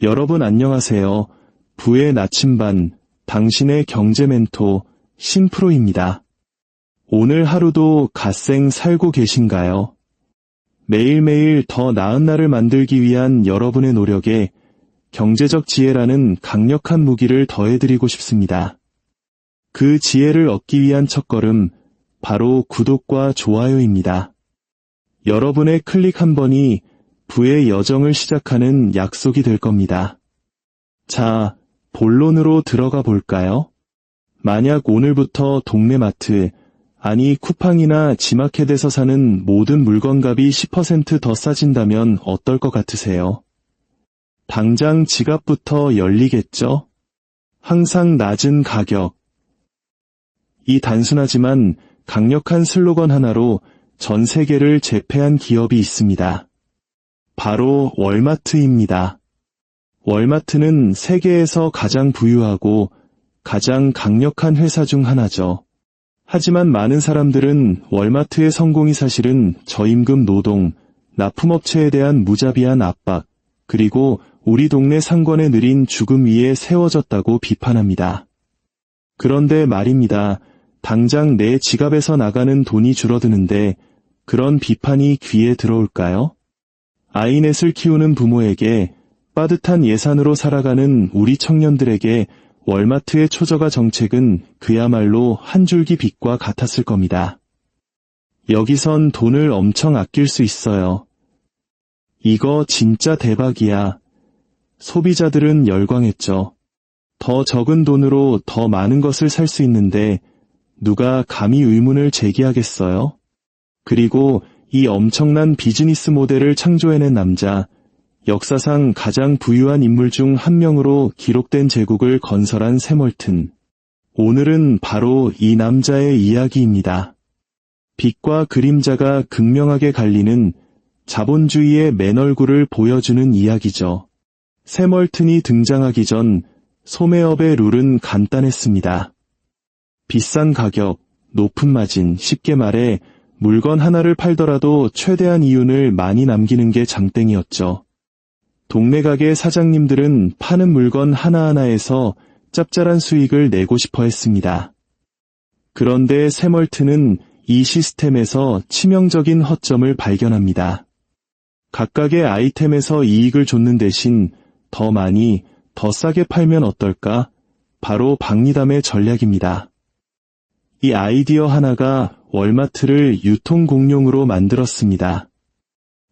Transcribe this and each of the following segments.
여러분 안녕하세요. 부의 나침반, 당신의 경제 멘토, 신프로입니다. 오늘 하루도 갓생 살고 계신가요? 매일매일 더 나은 날을 만들기 위한 여러분의 노력에 경제적 지혜라는 강력한 무기를 더해드리고 싶습니다. 그 지혜를 얻기 위한 첫걸음, 바로 구독과 좋아요입니다. 여러분의 클릭 한 번이 부의 여정을 시작하는 약속이 될 겁니다. 자, 본론으로 들어가 볼까요? 만약 오늘부터 동네 마트, 아니 쿠팡이나 지마켓에서 사는 모든 물건값이 10% 더 싸진다면 어떨 것 같으세요? 당장 지갑부터 열리겠죠? 항상 낮은 가격. 이 단순하지만 강력한 슬로건 하나로 전 세계를 제패한 기업이 있습니다. 바로 월마트입니다. 월마트는 세계에서 가장 부유하고 가장 강력한 회사 중 하나죠. 하지만 많은 사람들은 월마트의 성공이 사실은 저임금 노동, 납품업체에 대한 무자비한 압박, 그리고 우리 동네 상권의 느린 죽음 위에 세워졌다고 비판합니다. 그런데 말입니다. 당장 내 지갑에서 나가는 돈이 줄어드는데 그런 비판이 귀에 들어올까요? 아이넷을 키우는 부모에게, 빠듯한 예산으로 살아가는 우리 청년들에게 월마트의 초저가 정책은 그야말로 한 줄기 빛과 같았을 겁니다. 여기선 돈을 엄청 아낄 수 있어요. 이거 진짜 대박이야. 소비자들은 열광했죠. 더 적은 돈으로 더 많은 것을 살 수 있는데 누가 감히 의문을 제기하겠어요? 그리고 이 엄청난 비즈니스 모델을 창조해낸 남자, 역사상 가장 부유한 인물 중 한 명으로 기록된 제국을 건설한 샘월튼. 오늘은 바로 이 남자의 이야기입니다. 빛과 그림자가 극명하게 갈리는 자본주의의 맨 얼굴을 보여주는 이야기죠. 샘월튼이 등장하기 전 소매업의 룰은 간단했습니다. 비싼 가격, 높은 마진, 쉽게 말해 물건 하나를 팔더라도 최대한 이윤을 많이 남기는 게 장땡이었죠. 동네 가게 사장님들은 파는 물건 하나하나에서 짭짤한 수익을 내고 싶어 했습니다. 그런데 샘월튼은 이 시스템에서 치명적인 허점을 발견합니다. 각각의 아이템에서 이익을 줬는 대신 더 많이, 더 싸게 팔면 어떨까? 바로 박리담의 전략입니다. 이 아이디어 하나가 월마트를 유통공룡으로 만들었습니다.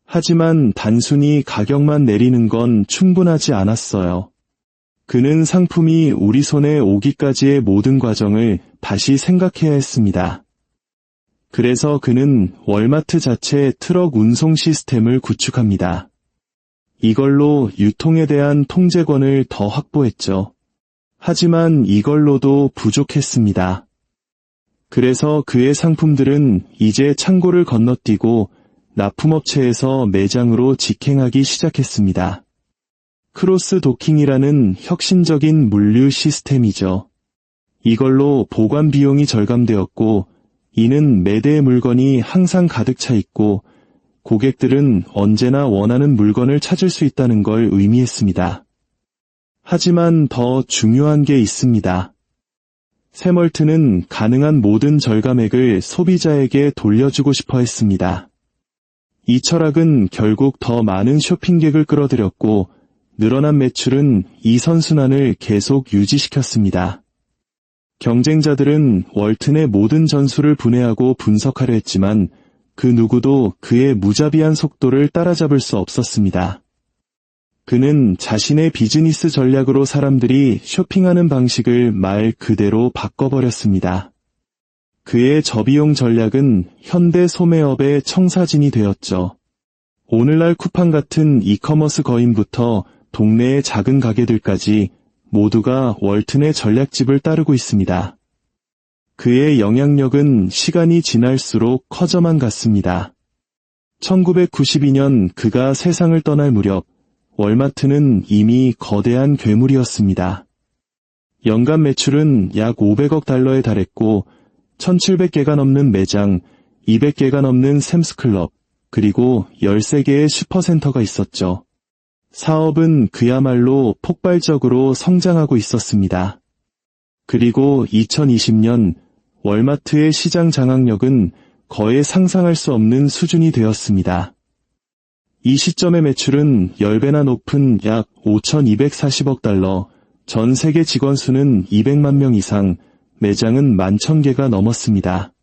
하지만 단순히 가격만 내리는 건 충분하지 않았어요. 그는 상품이 우리 손에 오기까지의 모든 과정을 다시 생각해야 했습니다. 그래서 그는 월마트 자체 트럭 운송 시스템을 구축합니다. 이걸로 유통에 대한 통제권을 더 확보했죠. 하지만 이걸로도 부족했습니다. 그래서 그의 상품들은 이제 창고를 건너뛰고 납품업체에서 매장으로 직행하기 시작했습니다. 크로스 도킹이라는 혁신적인 물류 시스템이죠. 이걸로 보관 비용이 절감되었고, 이는 매대의 물건이 항상 가득 차 있고 고객들은 언제나 원하는 물건을 찾을 수 있다는 걸 의미했습니다. 하지만 더 중요한 게 있습니다. 샘월튼은 가능한 모든 절감액을 소비자에게 돌려주고 싶어 했습니다. 이 철학은 결국 더 많은 쇼핑객을 끌어들였고 늘어난 매출은 이 선순환을 계속 유지시켰습니다. 경쟁자들은 월튼의 모든 전술을 분해하고 분석하려 했지만 그 누구도 그의 무자비한 속도를 따라잡을 수 없었습니다. 그는 자신의 비즈니스 전략으로 사람들이 쇼핑하는 방식을 말 그대로 바꿔버렸습니다. 그의 저비용 전략은 현대 소매업의 청사진이 되었죠. 오늘날 쿠팡 같은 이커머스 거인부터 동네의 작은 가게들까지 모두가 월튼의 전략집을 따르고 있습니다. 그의 영향력은 시간이 지날수록 커져만 갔습니다. 1992년 그가 세상을 떠날 무렵 월마트는 이미 거대한 괴물이었습니다. 연간 매출은 약 500억 달러에 달했고 1700개가 넘는 매장, 200개가 넘는 샘스클럽, 그리고 13개의 슈퍼센터가 있었죠. 사업은 그야말로 폭발적으로 성장하고 있었습니다. 그리고 2020년 월마트의 시장 장악력은 거의 상상할 수 없는 수준이 되었습니다. 이 시점의 매출은 10배나 높은 약 5,240억 달러, 전 세계 직원 수는 200만 명 이상, 매장은 11,000개가 넘었습니다.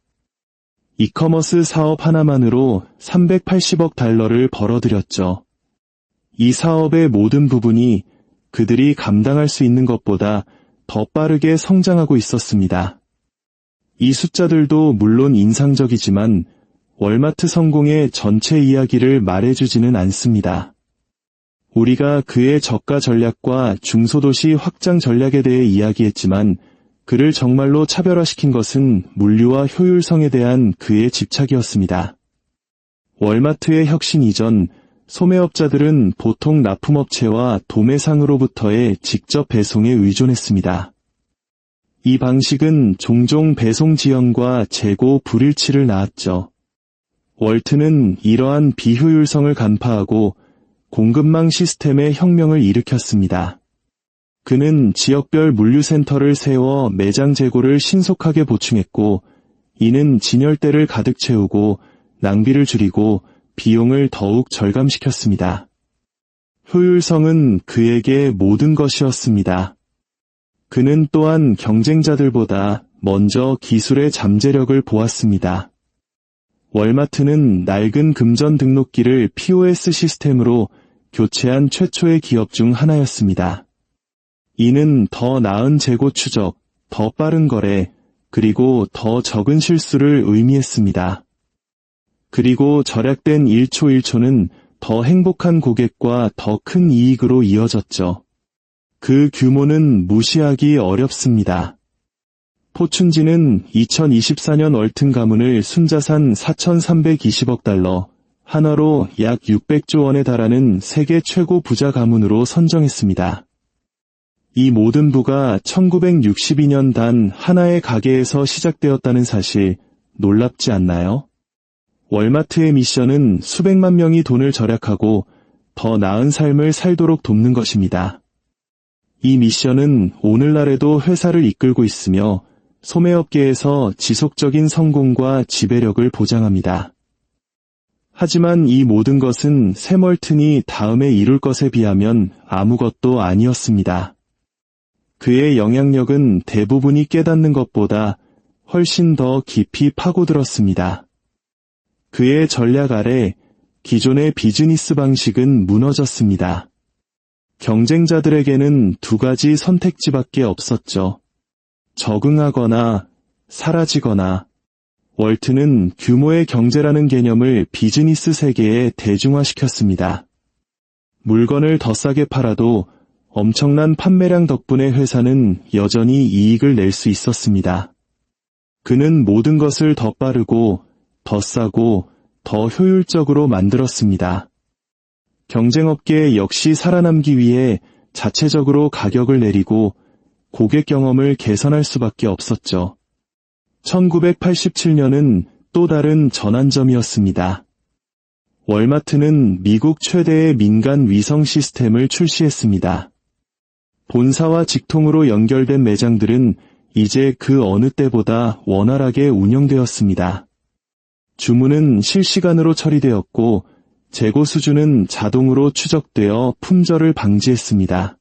이커머스 사업 하나만으로 380억 달러를 벌어들였죠. 이 사업의 모든 부분이 그들이 감당할 수 있는 것보다 더 빠르게 성장하고 있었습니다. 이 숫자들도 물론 인상적이지만 월마트 성공의 전체 이야기를 말해주지는 않습니다. 우리가 그의 저가 전략과 중소도시 확장 전략에 대해 이야기했지만 그를 정말로 차별화시킨 것은 물류와 효율성에 대한 그의 집착이었습니다. 월마트의 혁신 이전, 소매업자들은 보통 납품업체와 도매상으로부터의 직접 배송에 의존했습니다. 이 방식은 종종 배송 지연과 재고 불일치를 낳았죠. 월트는 이러한 비효율성을 간파하고 공급망 시스템의 혁명을 일으켰습니다. 그는 지역별 물류센터를 세워 매장 재고를 신속하게 보충했고, 이는 진열대를 가득 채우고 낭비를 줄이고 비용을 더욱 절감시켰습니다. 효율성은 그에게 모든 것이었습니다. 그는 또한 경쟁자들보다 먼저 기술의 잠재력을 보았습니다. 월마트는 낡은 금전 등록기를 POS 시스템으로 교체한 최초의 기업 중 하나였습니다. 이는 더 나은 재고 추적, 더 빠른 거래, 그리고 더 적은 실수를 의미했습니다. 그리고 절약된 1초 1초는 더 행복한 고객과 더 큰 이익으로 이어졌죠. 그 규모는 무시하기 어렵습니다. 포춘지는 2024년 월튼 가문을 순자산 4,320억 달러, 한화로 약 600조 원에 달하는 세계 최고 부자 가문으로 선정했습니다. 이 모든 부가 1962년 단 하나의 가게에서 시작되었다는 사실, 놀랍지 않나요? 월마트의 미션은 수백만 명이 돈을 절약하고 더 나은 삶을 살도록 돕는 것입니다. 이 미션은 오늘날에도 회사를 이끌고 있으며 소매업계에서 지속적인 성공과 지배력을 보장합니다. 하지만 이 모든 것은 샘월튼이 다음에 이룰 것에 비하면 아무것도 아니었습니다. 그의 영향력은 대부분이 깨닫는 것보다 훨씬 더 깊이 파고들었습니다. 그의 전략 아래 기존의 비즈니스 방식은 무너졌습니다. 경쟁자들에게는 두 가지 선택지밖에 없었죠. 적응하거나 사라지거나. 월트는 규모의 경제라는 개념을 비즈니스 세계에 대중화시켰습니다. 물건을 더 싸게 팔아도 엄청난 판매량 덕분에 회사는 여전히 이익을 낼 수 있었습니다. 그는 모든 것을 더 빠르고 더 싸고 더 효율적으로 만들었습니다. 경쟁업계 역시 살아남기 위해 자체적으로 가격을 내리고 고객 경험을 개선할 수밖에 없었죠. 1987년은 또 다른 전환점이었습니다. 월마트는 미국 최대의 민간 위성 시스템을 출시했습니다. 본사와 직통으로 연결된 매장들은 이제 그 어느 때보다 원활하게 운영되었습니다. 주문은 실시간으로 처리되었고 재고 수준은 자동으로 추적되어 품절을 방지했습니다.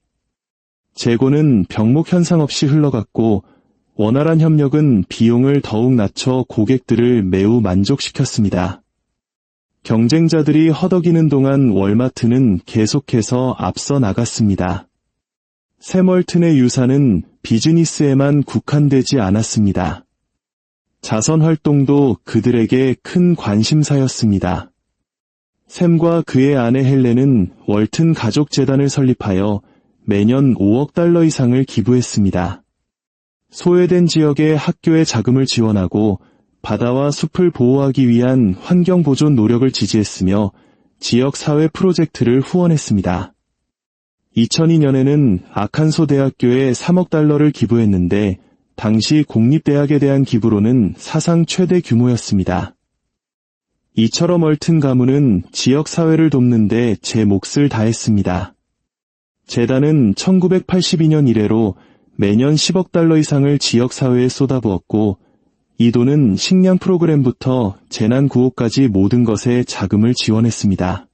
재고는 병목 현상 없이 흘러갔고 원활한 협력은 비용을 더욱 낮춰 고객들을 매우 만족시켰습니다. 경쟁자들이 허덕이는 동안 월마트는 계속해서 앞서 나갔습니다. 샘월튼의 유산은 비즈니스에만 국한되지 않았습니다. 자선 활동도 그들에게 큰 관심사였습니다. 샘과 그의 아내 헬렌은 월튼 가족재단을 설립하여 매년 5억 달러 이상을 기부했습니다. 소외된 지역의 학교에 자금을 지원하고 바다와 숲을 보호하기 위한 환경보존 노력을 지지했으며 지역 사회 프로젝트를 후원했습니다. 2002년에는 아칸소 대학교에 3억 달러를 기부했는데 당시 공립대학에 대한 기부로는 사상 최대 규모였습니다. 이처럼 월튼 가문은 지역 사회를 돕는 데 제 몫을 다했습니다. 재단은 1982년 이래로 매년 10억 달러 이상을 지역사회에 쏟아부었고 이 돈은 식량 프로그램부터 재난 구호까지 모든 것에 자금을 지원했습니다.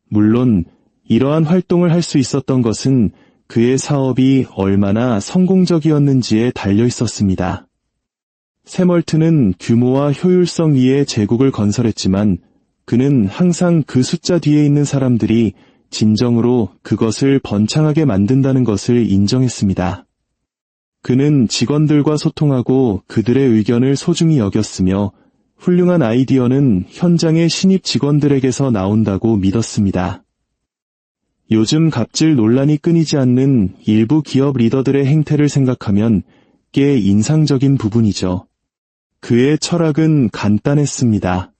물론 이러한 활동을 할 수 있었던 것은 그의 사업이 얼마나 성공적이었는지에 달려 있었습니다. 세멀튼은 규모와 효율성 위에 제국을 건설했지만 그는 항상 그 숫자 뒤에 있는 사람들이 진정으로 그것을 번창하게 만든다는 것을 인정했습니다. 그는 직원들과 소통하고 그들의 의견을 소중히 여겼으며 훌륭한 아이디어는 현장의 신입 직원들에게서 나온다고 믿었습니다. 요즘 갑질 논란이 끊이지 않는 일부 기업 리더들의 행태를 생각하면 꽤 인상적인 부분이죠. 그의 철학은 간단했습니다.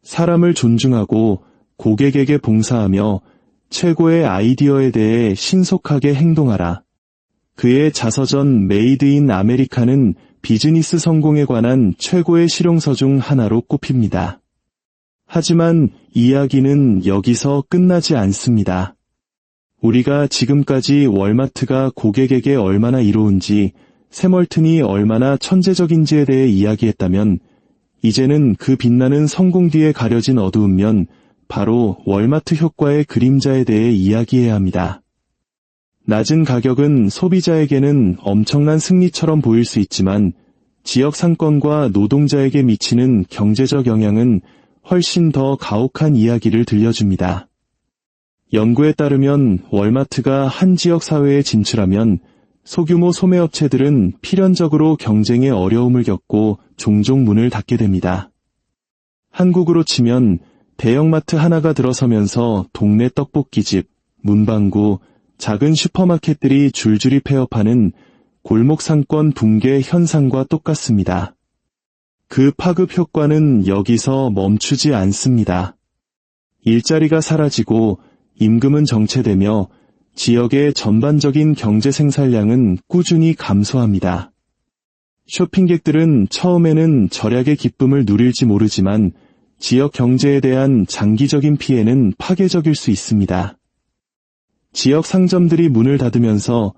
사람을 존중하고 고객에게 봉사하며 최고의 아이디어에 대해 신속하게 행동하라. 그의 자서전 메이드 인 아메리카는 비즈니스 성공에 관한 최고의 실용서 중 하나로 꼽힙니다. 하지만 이야기는 여기서 끝나지 않습니다. 우리가 지금까지 월마트가 고객에게 얼마나 이로운지, 세멀튼이 얼마나 천재적인지에 대해 이야기했다면 이제는 그 빛나는 성공 뒤에 가려진 어두운 면, 바로 월마트 효과의 그림자에 대해 이야기해야 합니다. 낮은 가격은 소비자에게는 엄청난 승리처럼 보일 수 있지만 지역 상권과 노동자에게 미치는 경제적 영향은 훨씬 더 가혹한 이야기를 들려줍니다. 연구에 따르면 월마트가 한 지역 사회에 진출하면 소규모 소매업체들은 필연적으로 경쟁에 어려움을 겪고 종종 문을 닫게 됩니다. 한국으로 치면 대형마트 하나가 들어서면서 동네 떡볶이집, 문방구, 작은 슈퍼마켓들이 줄줄이 폐업하는 골목 상권 붕괴 현상과 똑같습니다. 그 파급 효과는 여기서 멈추지 않습니다. 일자리가 사라지고 임금은 정체되며 지역의 전반적인 경제 생산량은 꾸준히 감소합니다. 쇼핑객들은 처음에는 절약의 기쁨을 누릴지 모르지만 지역 경제에 대한 장기적인 피해는 파괴적일 수 있습니다. 지역 상점들이 문을 닫으면서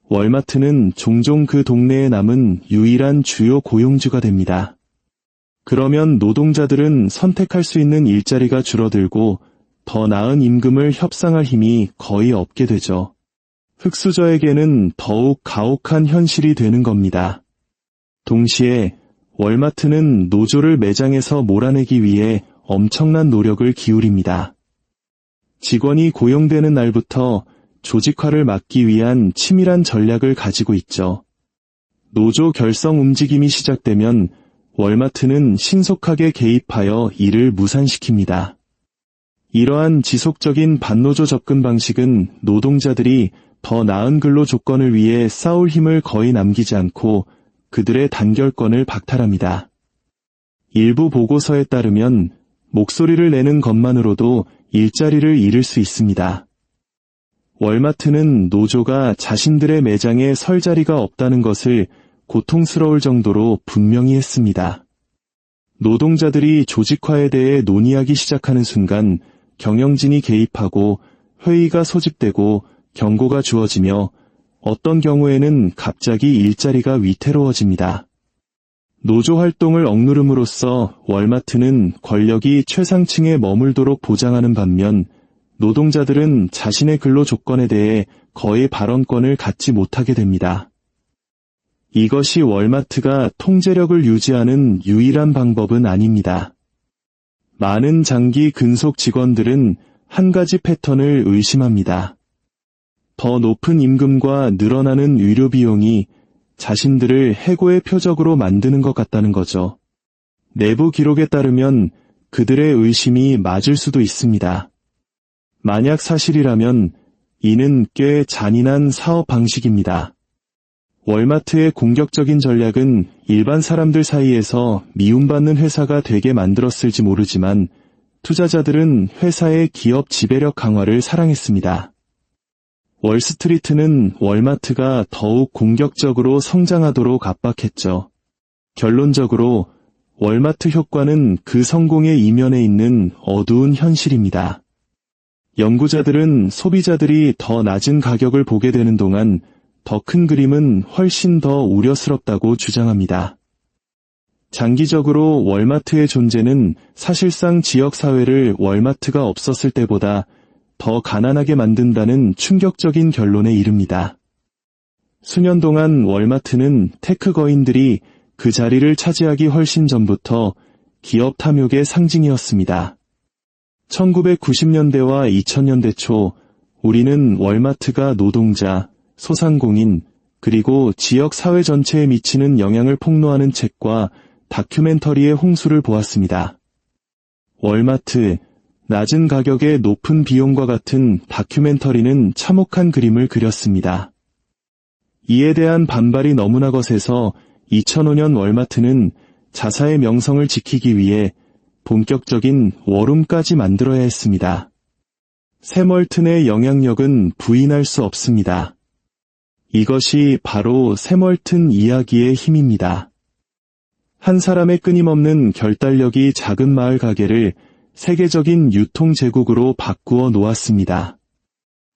월마트는 종종 그 동네에 남은 유일한 주요 고용주가 됩니다. 그러면 노동자들은 선택할 수 있는 일자리가 줄어들고 더 나은 임금을 협상할 힘이 거의 없게 되죠. 흑수저에게는 더욱 가혹한 현실이 되는 겁니다. 동시에 월마트는 노조를 매장에서 몰아내기 위해 엄청난 노력을 기울입니다. 직원이 고용되는 날부터 조직화를 막기 위한 치밀한 전략을 가지고 있죠. 노조 결성 움직임이 시작되면 월마트는 신속하게 개입하여 이를 무산시킵니다. 이러한 지속적인 반노조 접근 방식은 노동자들이 더 나은 근로 조건을 위해 싸울 힘을 거의 남기지 않고 그들의 단결권을 박탈합니다. 일부 보고서에 따르면 목소리를 내는 것만으로도 일자리를 잃을 수 있습니다. 월마트는 노조가 자신들의 매장에 설 자리가 없다는 것을 고통스러울 정도로 분명히 했습니다. 노동자들이 조직화에 대해 논의하기 시작하는 순간 경영진이 개입하고 회의가 소집되고 경고가 주어지며 어떤 경우에는 갑자기 일자리가 위태로워집니다. 노조 활동을 억누름으로써 월마트는 권력이 최상층에 머물도록 보장하는 반면 노동자들은 자신의 근로 조건에 대해 거의 발언권을 갖지 못하게 됩니다. 이것이 월마트가 통제력을 유지하는 유일한 방법은 아닙니다. 많은 장기 근속 직원들은 한 가지 패턴을 의심합니다. 더 높은 임금과 늘어나는 의료 비용이 자신들을 해고의 표적으로 만드는 것 같다는 거죠. 내부 기록에 따르면 그들의 의심이 맞을 수도 있습니다. 만약 사실이라면 이는 꽤 잔인한 사업 방식입니다. 월마트의 공격적인 전략은 일반 사람들 사이에서 미움받는 회사가 되게 만들었을지 모르지만 투자자들은 회사의 기업 지배력 강화를 사랑했습니다. 월스트리트는 월마트가 더욱 공격적으로 성장하도록 압박했죠. 결론적으로 월마트 효과는 그 성공의 이면에 있는 어두운 현실입니다. 연구자들은 소비자들이 더 낮은 가격을 보게 되는 동안 더 큰 그림은 훨씬 더 우려스럽다고 주장합니다. 장기적으로 월마트의 존재는 사실상 지역사회를 월마트가 없었을 때보다 더 가난하게 만든다는 충격적인 결론에 이릅니다. 수년 동안 월마트는 테크 거인들이 그 자리를 차지하기 훨씬 전부터 기업 탐욕의 상징이었습니다. 1990년대와 2000년대 초 우리는 월마트가 노동자, 소상공인, 그리고 지역 사회 전체에 미치는 영향을 폭로하는 책과 다큐멘터리의 홍수를 보았습니다. 월마트, 낮은 가격에 높은 비용과 같은 다큐멘터리는 참혹한 그림을 그렸습니다. 이에 대한 반발이 너무나 거세서 2005년 월마트는 자사의 명성을 지키기 위해 본격적인 워룸까지 만들어야 했습니다. 샘월튼의 영향력은 부인할 수 없습니다. 이것이 바로 샘월튼 이야기의 힘입니다. 한 사람의 끊임없는 결단력이 작은 마을 가게를 세계적인 유통 제국으로 바꾸어 놓았습니다.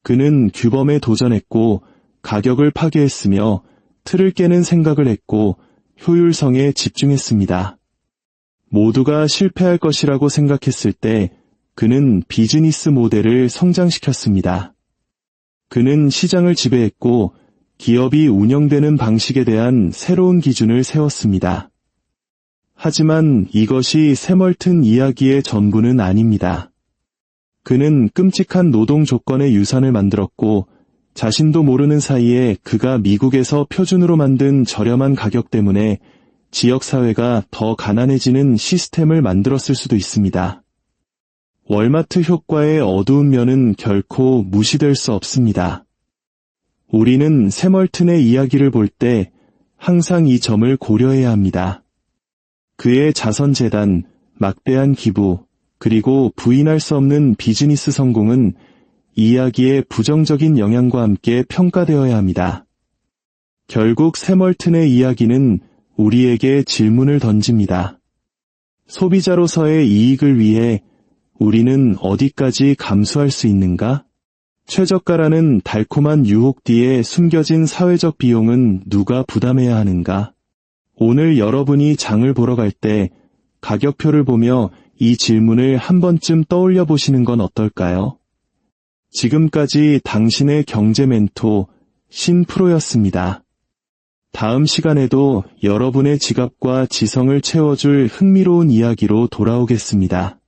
그는 규범에 도전했고 가격을 파괴했으며 틀을 깨는 생각을 했고 효율성에 집중했습니다. 모두가 실패할 것이라고 생각했을 때 그는 비즈니스 모델을 성장시켰습니다. 그는 시장을 지배했고 기업이 운영되는 방식에 대한 새로운 기준을 세웠습니다. 하지만 이것이 샘월튼 이야기의 전부는 아닙니다. 그는 끔찍한 노동 조건의 유산을 만들었고 자신도 모르는 사이에 그가 미국에서 표준으로 만든 저렴한 가격 때문에 지역사회가 더 가난해지는 시스템을 만들었을 수도 있습니다. 월마트 효과의 어두운 면은 결코 무시될 수 없습니다. 우리는 샘월튼의 이야기를 볼 때 항상 이 점을 고려해야 합니다. 그의 자선재단, 막대한 기부, 그리고 부인할 수 없는 비즈니스 성공은 이야기의 부정적인 영향과 함께 평가되어야 합니다. 결국 샘월튼의 이야기는 우리에게 질문을 던집니다. 소비자로서의 이익을 위해 우리는 어디까지 감수할 수 있는가? 최저가라는 달콤한 유혹 뒤에 숨겨진 사회적 비용은 누가 부담해야 하는가? 오늘 여러분이 장을 보러 갈 때 가격표를 보며 이 질문을 한 번쯤 떠올려 보시는 건 어떨까요? 지금까지 당신의 경제 멘토 신프로였습니다. 다음 시간에도 여러분의 지갑과 지성을 채워줄 흥미로운 이야기로 돌아오겠습니다.